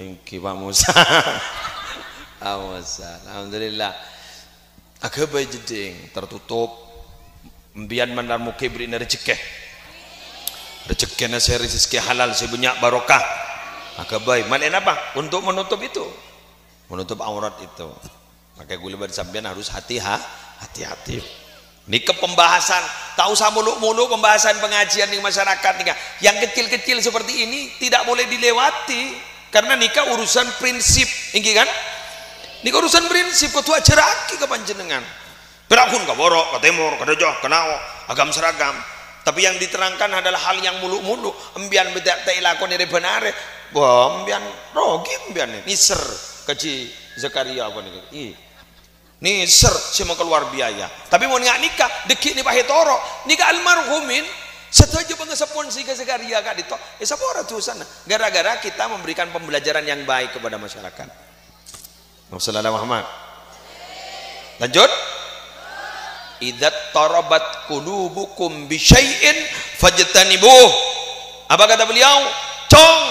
yang Pak Musa alhamdulillah agak baik jeding tertutup Mbian mandar muke beri rezeki. Rezekina saya rezeki halal saya banyak barokah. Maka baik. Malen apa? Untuk menutup itu. Menutup aurat itu. Maka gue lebar sampean harus hati-hati. Ini ke pembahasan. Tak usah muluk-muluk pembahasan pengajian di masyarakat nikah. Yang kecil-kecil seperti ini tidak boleh dilewati. Karena nikah urusan prinsip. Ini kan? Nikah urusan prinsip. Kau tua ceraki ke panjenengan. Berakun ke borok, ke timur, ke dojoh, ke nao, agam seragam. Tapi yang diterangkan adalah hal yang muluk-muluk. Embian bedak tak ilakon ini benar. Wah, embian rogi embian ini. Niser keci Zakaria apa nih? Niser cuma keluar biaya. Tapi mau nikah dekik ni pahe toro. Nikah almarhumin setuju pengesepon si Zakaria kak dito. Sapora tuh sana. Gara-gara kita memberikan pembelajaran yang baik kepada masyarakat. Wassalamualaikum Muhammad. Lanjut. Idzat tarabat qulubukum bi syai'in fajtanibuh. Apa kata beliau? Cong,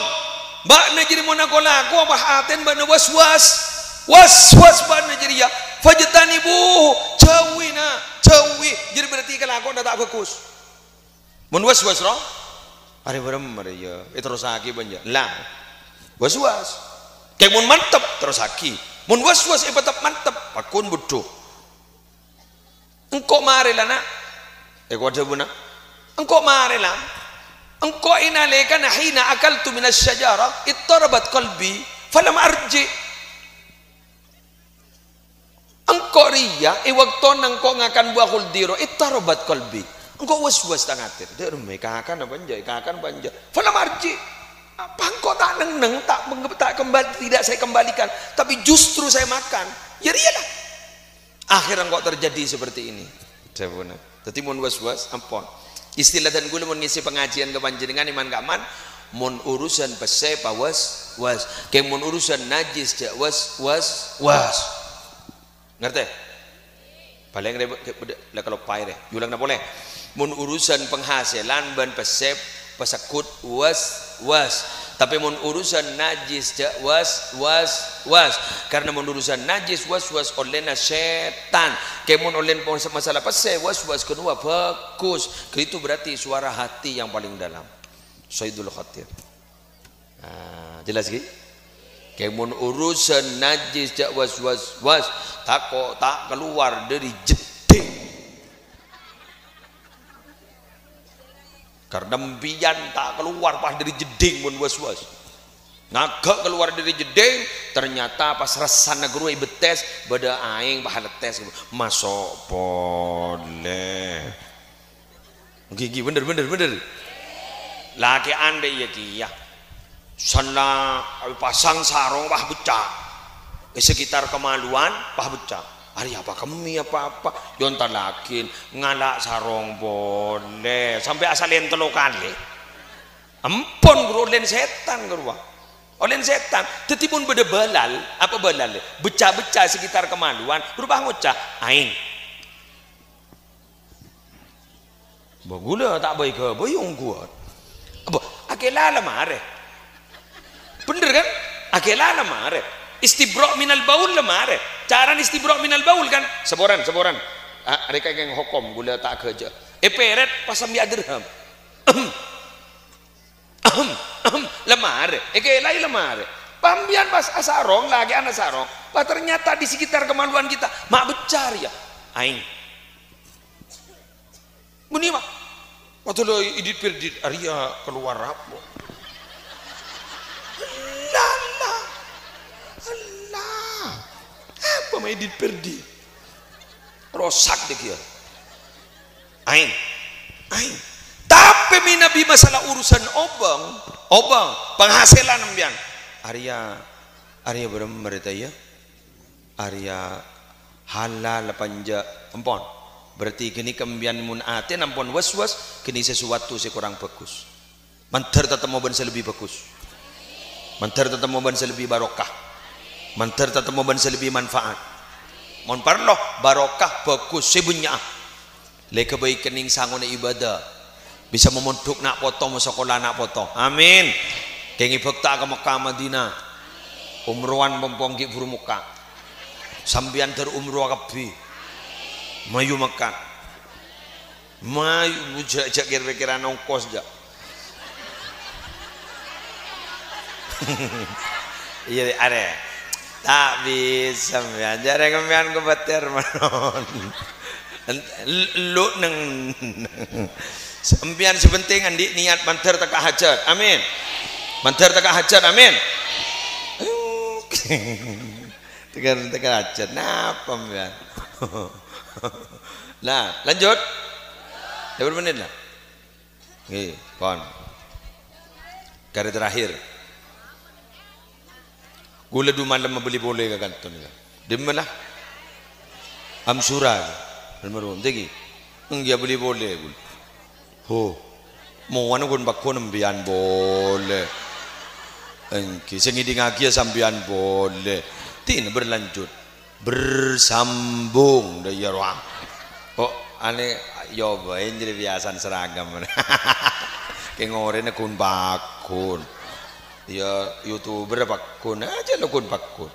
bakna jadi monako-lako apa haten bakna waswas. Was bakna jadi ya fajtanibuh. Cawi. Jadi berarti kelakon dah tak bagus. Mun was-was roh. Are berem ya. Terus aki banja. Lah. Was-was. Kayak mun mantep terus aki. Mun was-was tetap mantep. Pakun bodoh. Engkau marilah nak. Ada buna. Engkau marilah. Engkau inalekan hina akaltu minas syajara ittarabat qalbi falam arji. Engkau riya waktu engkau ngakan buah huldiro ittarabat qalbi. Engkau was-was tangatir. Dia rumai kakan banja. Falam arji. Apa engkau tak neng tak kembali, tidak saya kembalikan, tapi justru saya makan. Ya riyalah. Akhirnya kok terjadi seperti ini. Jabuna. Tadi mun was-was ampun. Istilah dan gula mun ngisi pengajian ke panjenengan iman gak man. Mun urusan pese pa was. Kayak mun urusan najis ja was. Ngerti? Paling lah kalau pai deh. Yulang na boleh. Mun urusan penghasilan ban pese pasakut was. Tapi mun urusan najis ja was. Karena mun urusan najis was olehna setan. Kayak mun olen masalah pase was kedua bagus. Itu berarti suara hati yang paling dalam. Sayyidul Khatir. Jelas ki? Kayak mun urusan najis ja was tak keluar dari jeding. Karena mbian tak keluar pas dari jeding mun was-was. Ngagak keluar dari jeding, ternyata pas resan negeri betes beda aing pahala tes masuk boleh. Gigi bener. Laki ande ya kia. Sana pasang sarung pah becah. Di sekitar kemaluan pah becah. Hari apa kami apa jontan lakin ngalak sarong boleh sampai asalin telo kali. Ampun guru len setan guru. Olen setan tetipun beda balal apa balal becah sekitar kemaluan berubah ngocah aing. Bagula tak baik ke boyong kuat. Apa akelala mare. Bener kan? Akelala mare. Istibra' minal baul lemare. Cara istibra' minal baul kan seboran. Mereka yang hukum gula tak kerja. Peret pasam ya dirham. Lemare. Kelai lemare. Pambian pas asarong lagi anak sarong. Pas ternyata di sekitar kemaluan kita mak becar ya. Aing. Muni mak. Waktu lo idit pirdit Arya keluar apa? Apa mai diperdi rosak deh kia aing tapi minabi masalah urusan obang penghasilan ambian Arya bener ya Arya halal panja ampun berarti kini kembian mun ate ampun was kini sesuatu kurang bagus mantar tetap mau ban lebih bagus mantar tetap mau ban lebih barokah mantar tetap mau ban lebih manfaat mon parloh barokah bagus sebunya le kebaikan ning sangone ibadah bisa memondok nak potong sekolah nak potong amin kengi bekta ke Mekah Madinah umrohan pompongki buru muka sambian ter umroh kabeh mayu Mekah Mayu bujak kira-kira ongkos jak. Iya ada. Tak bisa sampean jare sampean ku beter menon. Lu neng sampean sepenting andi niat manter teka hajat. Amin. Manter teka hajat. Amin. Teka hajat. Napa sampean? Nah, lanjut. Berapa menit lah? Nggih, pon. Kali terakhir. Gula du malam membeli boleh ke kanton ya. Dimana? Amsura. Almarhum tegi. Enggak beli boleh gul. Ho. Mau anu gun bakon ambian boleh. Engki sengidi ngaki sambian boleh. Tin berlanjut. Bersambung dari ruang. Kok aneh yo bae jadi biasan seragam. Kayak ngorene kun bakun. Ya YouTuber bakun aja lo kun bakun.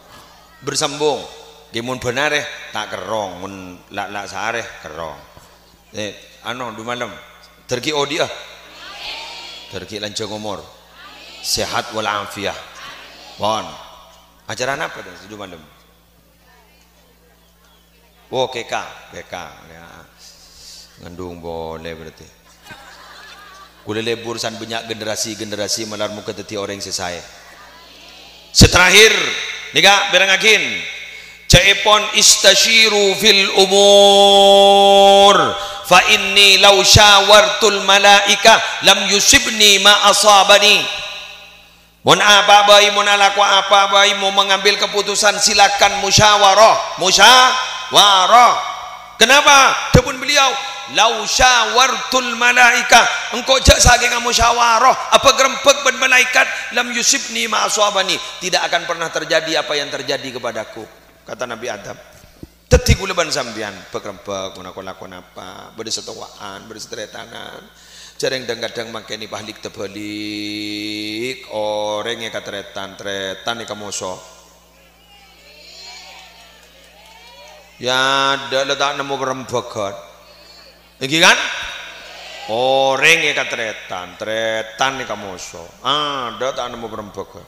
Bersambung. Gimun benar tak kerong mun lak sare kerong. Anu du malam. Terki odi ah. Terki lanjang umur. Sehat walafiat. Bon. Ajaran apa dah du malam? Oh KK ya. Ngandung boleh berarti. Kule lebur san banyak generasi malarmu keteti orang sesaya. Seterakhir nika berangakin caipon istashiru fil umur fa inni law syawartul malaika lam yusibni ma asabani. Mun apa bayi mun alaku apa bayi mau mengambil keputusan silakan musyawarah. Kenapa? Dapun beliau lau syawartul malaika engkau jak saking musyawarah apa gerempek ben malaikat lam yusibni ma asabani, tidak akan pernah terjadi apa yang terjadi kepadaku, kata Nabi Adam. Teti kula ban sampean begrempek lakon apa bade setowaan bade setretanan jareng kadang makeni pahlik tebalik orang yang katretan ikan moso ya ada letak nemu gerempekan iki kan orang yang katretan ikan moso ada tak nemu gerempekan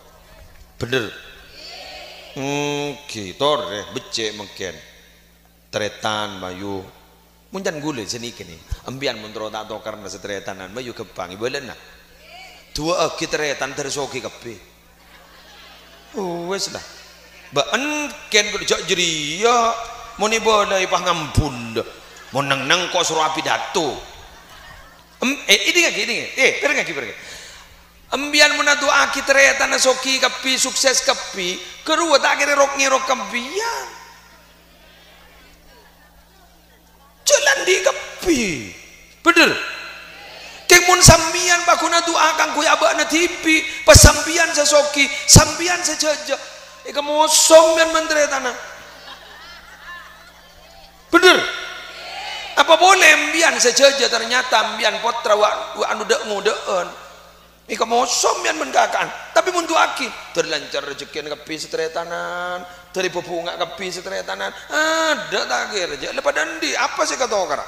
bener gitu deh becek mungkin tretan mayu muncan gule seni kini ambian muntro tak tahu karena setretanan mayu kepang ibu lena dua tretan tersoki kepi wes lah baan ken kerja jeria mau nih boleh ipah ngampun mau nang kok suruh api datu ini pergi ambian menatu aki tretan soki kepi sukses kepi kedua tak kira rok ngirok kepian jalan di kepi bener kemun sambian bakuna doa kang kuy abakna tipi pas sambian sesoki sambian sejaja kamu sombian menteri tanah bener apa boleh ambian sejaja ternyata ambian potra wa anu dek ngudeun kamu sombian menkakan tapi mun aki terlancar rezekian kepi setretanan dari bebunga kepi setretanan ada tak kira lepas dandi apa sih kata orang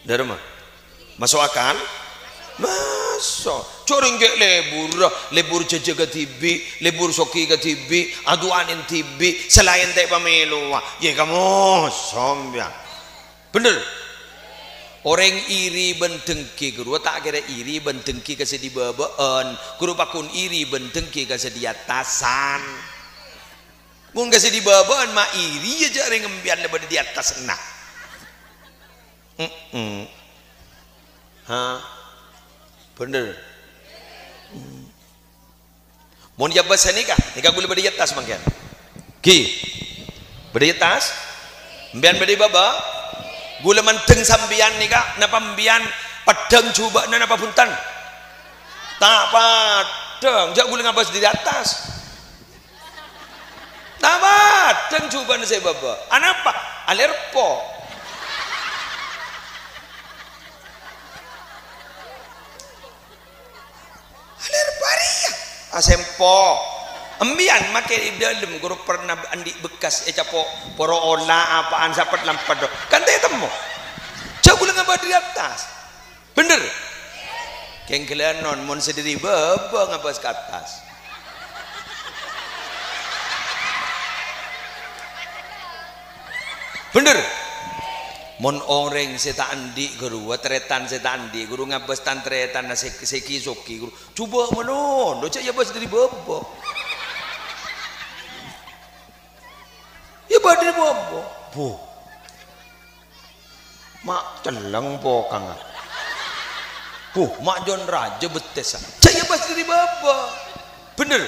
dari mana masuk akal masuk coring ke lebur jaja ke tibi lebur soki ke tibi aduanin tibi selain teh pemilu ya kamu sombian bener orang iri bentengki guru tak kira iri bentengki kasih di babaan guru pakun iri bentengki kasih di atasan mun kasih di babaan mah iri aja orang ngembian daripada di atas nah bener mun jabat nikah gula pada di atas mangkian ki pada di atas mbian pada di baba gula menteng sambian nikah napa mbian pedang coba napa puntan tak padang jak gula ngabas di atas tak padang coba nasi baba anapa alerpo alerparia asempo ambian make di dalam guru pernah andi bekas capo poro ola apaan sapat lampad kan teh temu coba gula ngabah di atas bener kengkelan non mon sendiri baba ngabah ke atas bener mon orang seta andi guru tretan seta andi guru ngabas tan tretan na seki soki guru coba menon do cak ya bas dari baba ya badri baba bu mak celeng po kang bu mak jon raja betes cak ya bas dari baba bener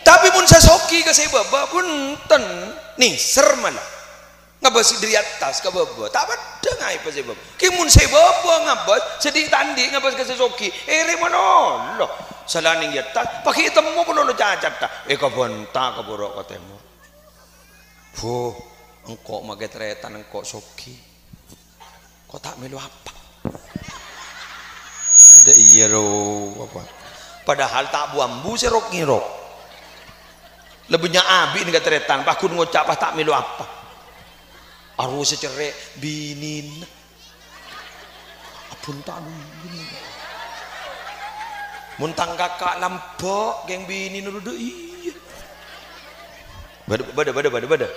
tapi mun saya soki ke saya baba punten nih ser malah ngabas dari atas ke bawah tak ada ngai pas bawah kimun saya bawah ngabas sedih tandi ngabas ke sesoki mana loh salaning atas pakai temu pun lo cacat tak kau bentak ke borok ke temu bu engkau maget tretan engkau soki kau tak melu apa sudah iya ro apa padahal tak buambu serok ngirok lebihnya abi nih tretan pakun ngocap pas tak melu apa arus cerai binin apun tak binin muntang kakak lampok geng binin udah iya bada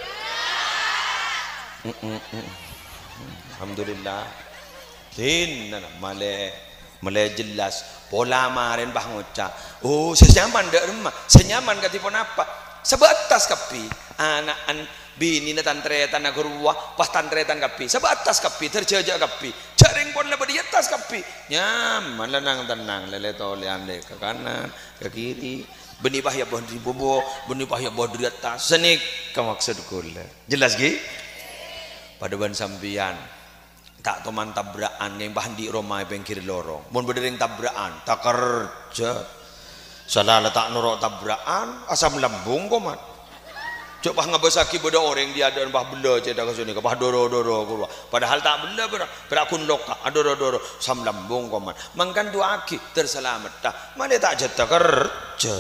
alhamdulillah tin male jelas pola marin bah ngocak oh senyaman dak rumah senyaman katipun apa sebatas kapi anak bini na tantretan na gurwa pas tantretan kapi sebatas kapi terjajak kapi jaring pon lebar di atas kapi nyaman lanang tenang lele tole ande ke kanan ke kiri benih pahya bodri bobo benih pahya bodri atas senik ke maksud kula jelas gi pada ban sampian tak toman tabrakan yang bahan di romai bengkir lorong mun berdering tabrakan tak kerja salah letak norok tabrakan asam lambung komat coba ngabasaki beda orang dia ada bah bela cedak ke sini ke bah doro kurwa padahal tak bela berakun loka doro sam lambung koman mangkan tu aki terselamat dah mana tak jatah kerja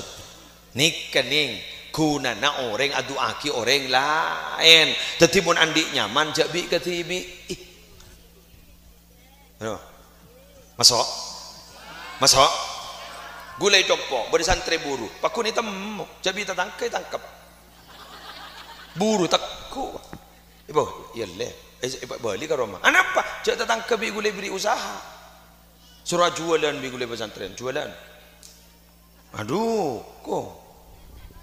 nikening guna na orang adu aki orang lain tetipun andi nyaman jabi ke tibi masuk gulai topo beri santri buru pakun hitam jabi tangkap buru takku ibu iya le balik ke rumah kenapa cak tetangga bi gulai beri usaha surah jualan bi gulai pesantren jualan aduh kok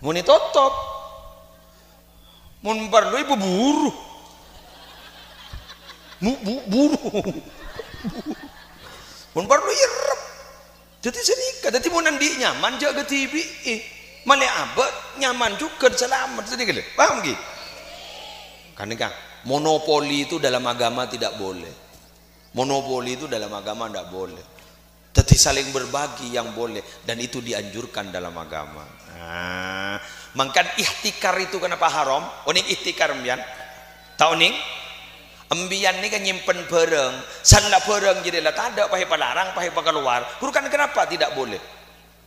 muni totop mun perlu ibu buru buru mun perlu irep jadi senika jadi mun andi nyaman jaga TV male abad nyaman juga selamat sedikit paham gitu kan kang monopoli itu dalam agama tidak boleh monopoli itu dalam agama tidak boleh tetapi saling berbagi yang boleh dan itu dianjurkan dalam agama mangkan ihtikar itu kenapa haram oning ihtikar mbian tau ning embian ni kan nyimpen barang sandak barang jadi lah tak ada pahe palarang pahe keluar bukan kenapa tidak boleh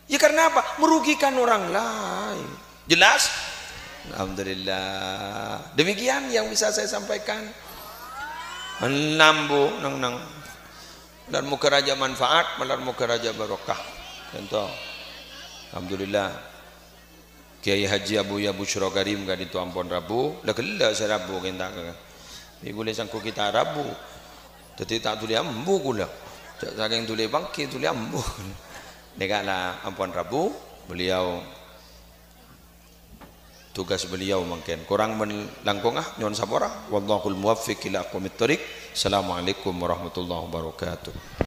ya karena apa? Merugikan orang lain. Jelas? Alhamdulillah. Demikian yang bisa saya sampaikan. Nambu nang. Dan muka raja manfaat, malar muka raja barokah. Contoh. Alhamdulillah. Kiai Haji Abu Busyra Karim gak itu ampun Rabu. Lah gela saya Rabu kita. Ibu boleh sangku kita Rabu. Tapi tak tulis ambu kula. Saking tulis bangki tulis ambu. Negala ampun Rabu beliau tugas beliau mungkin kurang melangkung nyon sabora wallahul muwaffiq ila aqwamit thoriq. Assalamualaikum warahmatullahi wabarakatuh.